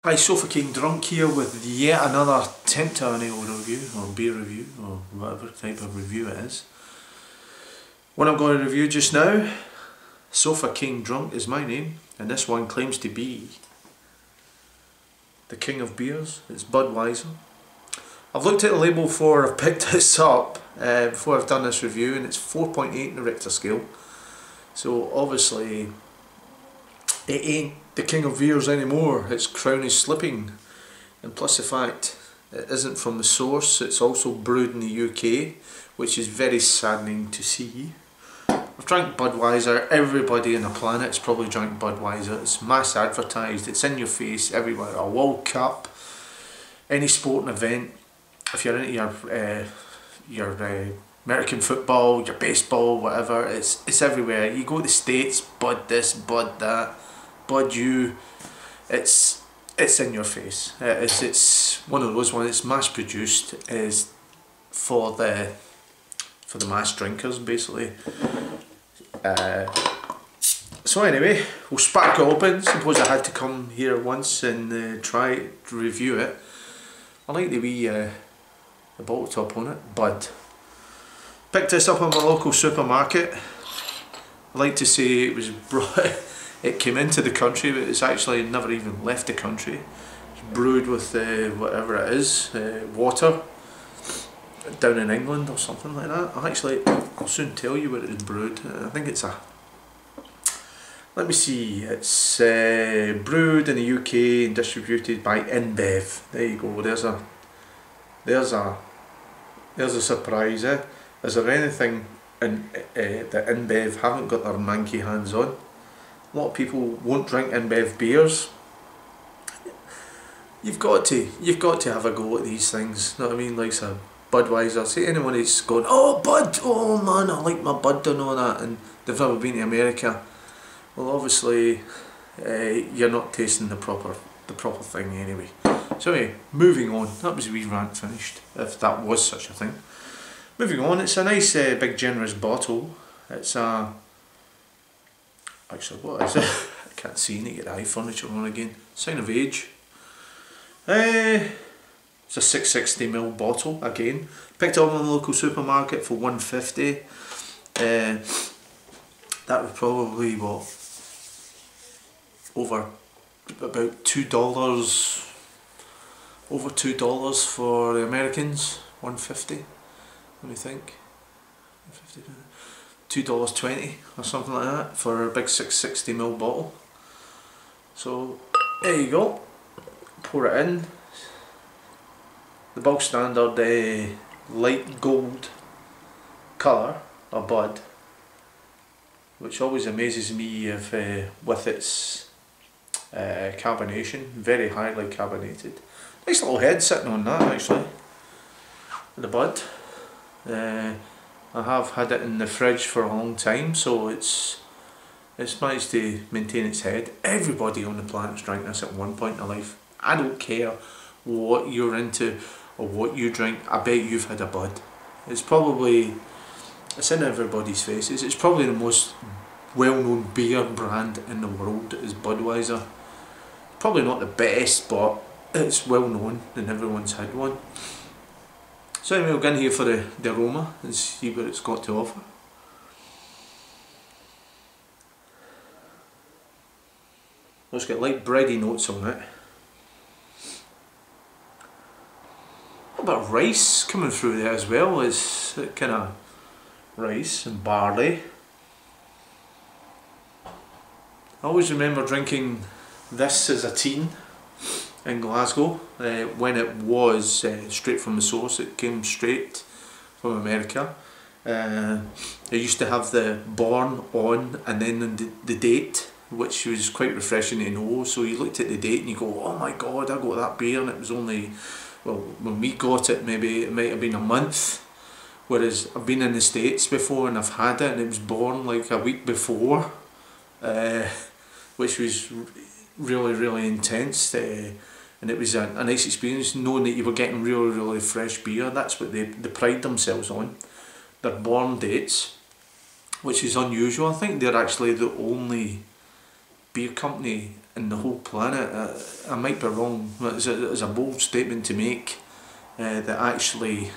Hi, Sofa King Drunk here with yet another attempt to an ale review, or beer review, or whatever type of review it is. What I'm going to review just now, Sofa King Drunk is my name, and this one claims to be the king of beers. It's Budweiser. I've looked at the label before I've picked this up, before I've done this review, and it's 4.8 in the Richter scale. So obviously it ain't the king of beers anymore. Its crown is slipping, and plus the fact it isn't from the source, it's also brewed in the UK, which is very saddening to see. I've drank Budweiser. Everybody on the planet's probably drank Budweiser. It's mass advertised, it's in your face everywhere. A World Cup, any sporting event, if you're into your American football, your baseball, whatever, it's everywhere. You go to the States, Bud this, Bud that, Bud you, it's in your face. It's one of those ones. It's mass produced, is for the mass drinkers basically. So anyway, we'll spark it open. Suppose I had to come here once and try to review it. I like the wee the bottle top on it, Bud. Picked this up in my local supermarket. I like to say it was brought. It came into the country, but it's actually never even left the country. It's brewed with whatever it is, water, down in England or something like that. I'll soon tell you where it is brewed. I think it's let me see, it's brewed in the UK and distributed by InBev. There you go, there's a surprise. Is there anything that InBev haven't got their manky hands on? A lot of people won't drink InBev beers. You've got to have a go at these things. You know what I mean? Like a Budweiser. See anyone who's going, oh Bud, oh man, I like my Bud and all that, and they've never been to America. Well, obviously, you're not tasting the proper thing anyway. So anyway, moving on. That was a wee rant finished, if that was such a thing. Moving on. It's a nice, big, generous bottle. It's a actually, what is it? I can't see. I need to get the eye furniture on again. Sign of age. It's a 660ml bottle again. Picked it up in the local supermarket for $1.50. That was probably what, over about $2. Over $2 for the Americans. $1.50. What do you think? $2.20 or something like that for a big 660ml bottle. So there you go. Pour it in. The bog standard light gold colour of Bud, which always amazes me if with its carbonation, very highly carbonated. Nice little head sitting on that actually. The Bud. I have had it in the fridge for a long time, so it's managed to maintain its head. Everybody on the planet's drank this at one point in their life. I don't care what you're into or what you drink, I bet you've had a Bud. It's in everybody's faces. It's probably the most well-known beer brand in the world is Budweiser. Probably not the best, but it's well known and everyone's had one. So anyway, we'll get in here for the aroma and see what it's got to offer. It's got light bready notes on it. A bit of rice coming through there as well. It's kind of rice and barley. I always remember drinking this as a teen in Glasgow when it was straight from the source. It came straight from America. They used to have the born on and then the date, which was quite refreshing to know. So you looked at the date and you go, oh my god, I got that beer, and it was only, well, when we got it, maybe it might have been a month, whereas I've been in the States before and I've had it and it was born like a week before, which was really intense, and it was a nice experience knowing that you were getting really fresh beer. That's what they pride themselves on, their born dates, which is unusual. I think they're actually the only beer company in the whole planet. I might be wrong, but it's a bold statement to make, that actually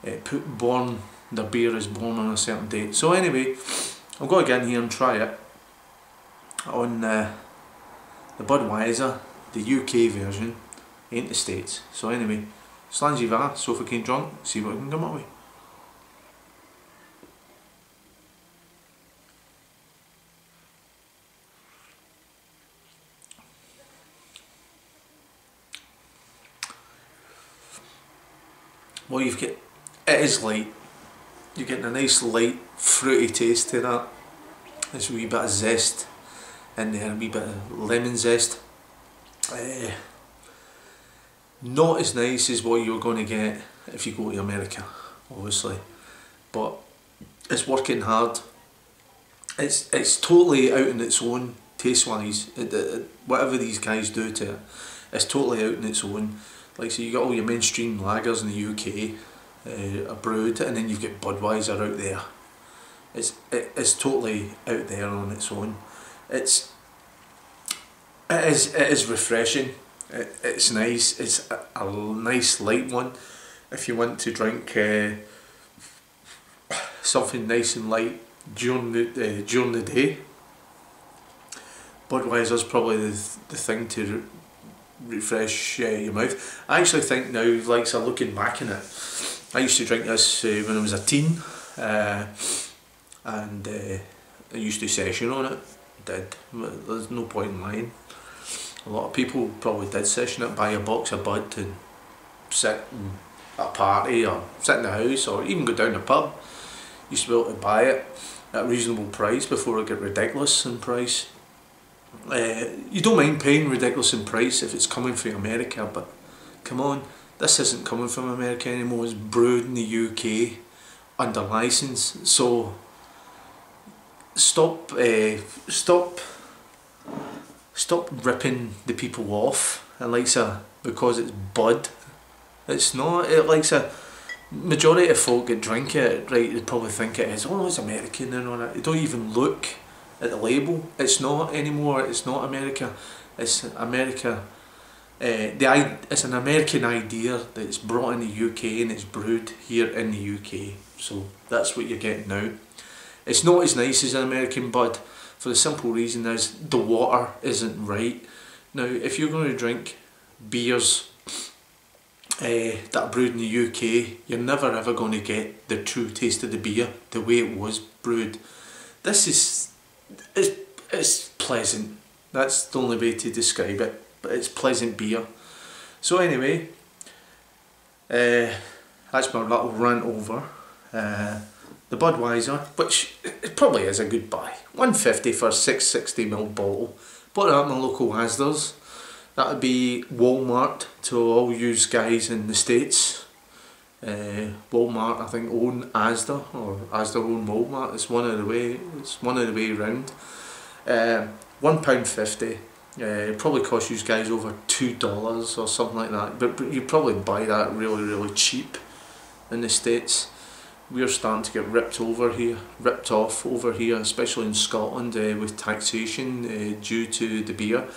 the beer is born on a certain date. So anyway, I'm going to get in here and try it on the Budweiser, the UK version, ain't the States. So anyway, slangy va, Sofa King drunk, see what I can come up with. Well, it is light. You're getting a nice light fruity taste to that. There's a wee bit of zest in there, a wee bit of lemon zest. Not as nice as what you're going to get if you go to America, obviously, but it's working hard. It's totally out on its own taste wise. Whatever these guys do to it, it's totally out on its own. Like, so you got all your mainstream lagers in the UK, are brewed, and then you've got Budweiser out there. It's totally out there on its own. It is refreshing. It's nice. It's a nice light one. If you want to drink something nice and light during the day, Budweiser's probably the thing to refresh your mouth. I actually think now, like, so looking back on it, I used to drink this when I was a teen, and I used to session on it. Did. There's no point in lying. A lot of people probably did session it, buy a box of Bud and sit at a party or sit in the house or even go down the pub. Used to be able to buy it at a reasonable price before it got ridiculous in price. You don't mind paying ridiculous in price if it's coming from America, but come on, this isn't coming from America anymore. It's brewed in the UK under license. So stop ripping the people off. And like because it's Bud, it's not. It likes a majority of folk that drink it, right, they probably think it is, oh, it's American and all that. They don't even look at the label. It's not anymore. It's not America. It's America. It's an American idea that's brought in the UK and it's brewed here in the UK. So that's what you're getting now. It's not as nice as an American Bud for the simple reason is the water isn't right. Now, if you're going to drink beers that are brewed in the UK, you're never ever going to get the true taste of the beer the way it was brewed. This is it's pleasant. That's the only way to describe it. But it's pleasant beer. So anyway, that's my little rant over the Budweiser, which it probably is a good buy. $1.50 for a 660ml bottle. Bought it at my local Asda's. That would be Walmart to all you guys in the States. Walmart, I think, own Asda, or Asda own Walmart. It's one of the way around. £1.50. It probably cost you guys over $2 or something like that. But you probably buy that really cheap in the States. We're starting to get ripped off over here, especially in Scotland, with taxation due to the beer.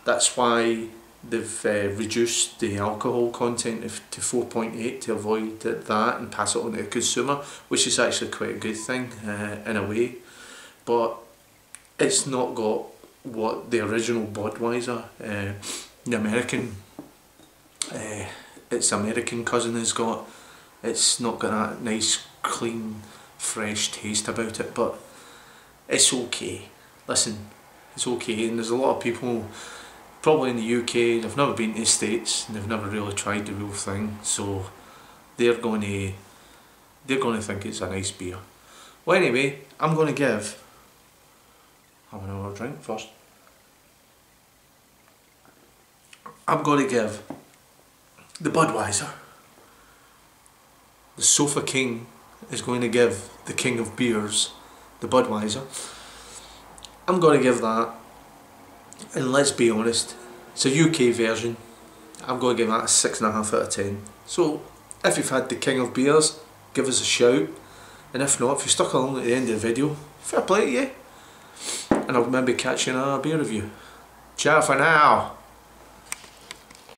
That's why they've reduced the alcohol content to 4.8 to avoid that and pass it on to the consumer, which is actually quite a good thing in a way. But it's not got what the original Budweiser, the American, its American cousin has got. It's not got that nice, clean, fresh taste about it, but it's okay. Listen, it's okay, and there's a lot of people probably in the UK, they've never been to the States and they've never really tried the real thing, so they're going to think it's a nice beer. Well, anyway, I'm going to give, have another drink first. I'm going to give the Budweiser. The Sofa King is going to give the King of Beers, the Budweiser. I'm going to give that, and let's be honest, it's a UK version. I'm going to give that a 6.5 out of 10. So if you've had the King of Beers, give us a shout, and if not, if you're stuck along at the end of the video, fair play to you, and I'll maybe catch you in a beer review. Ciao for now.